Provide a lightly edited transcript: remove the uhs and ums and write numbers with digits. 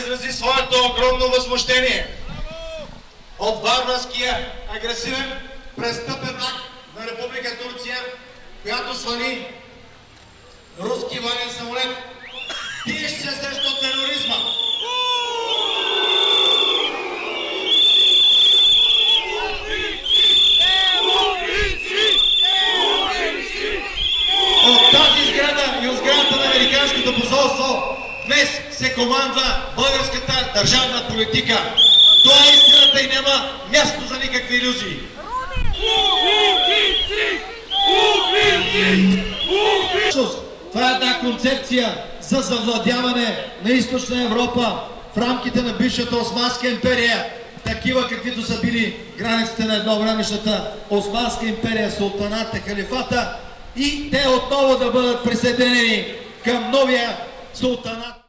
изрази своето огромно възмущение от варварския, агресивен, престъпен акт на Република Турция, която свали руски военен самолет, биещ се срещу тероризма. От тази сграда и от сградата на Американското посолство днес се командва българската държавна политика. Това е истината и няма място за никакви илюзии. Това е една концепция за завладяване на Източна Европа в рамките на бившата Османска империя, такива каквито са били границите на едновремешната Османска империя, султаната, халифата, и те отново да бъдат присъединени към новия султанат.